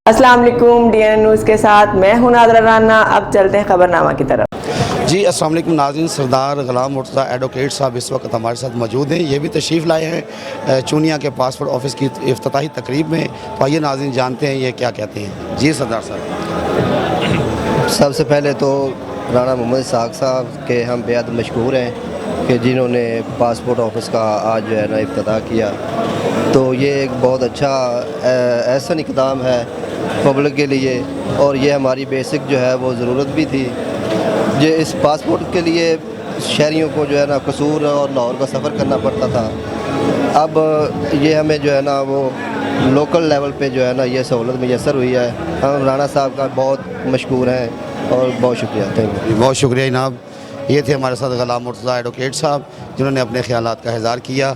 السلام علیکم D N news کے ساتھ میں ہوں نادرہ رانا۔ اب چلتے ہیں خبر نامہ کی طرف۔ جی السلام علیکم ناظرین، سردار غلام مرتضی ایڈوکیٹ صاحب اس وقت ہمارے ساتھ موجود ہیں۔ یہ بھی تشریف لائے ہیں چونیا کے پاسپورٹ آفس کی افتتاحی تقریب میں۔ تو آئیے ناظرین جانتے ہیں یہ کیا کہتے ہیں۔ جی سردار صاحب، سب سے پہلے تو رانا محمد اسحاق صاحب کے ہم بے حد مشکور ہیں کہ جنہوں نے پاسپورٹ آفس کا آج جو ہے نا افتتاح کیا۔ تو یہ ایک بہت اچھا احسن اقدام ہے پبلک کے لیے، اور یہ ہماری بیسک جو ہے وہ ضرورت بھی تھی۔ یہ اس پاسپورٹ کے لیے شہریوں کو جو ہے نا قصور اور لاہور کا سفر کرنا پڑتا تھا، اب یہ ہمیں جو ہے نا وہ لوکل لیول پہ جو ہے نا یہ سہولت میسر ہوئی ہے۔ ہم رانا صاحب کا بہت مشکور ہیں اور بہت شکریہ۔ Thank you. بہت شکریہ جناب۔ یہ تھے ہمارے ساتھ غلام مرتضی ایڈوکیٹ صاحب جنہوں نے اپنے خیالات کا اظہار کیا۔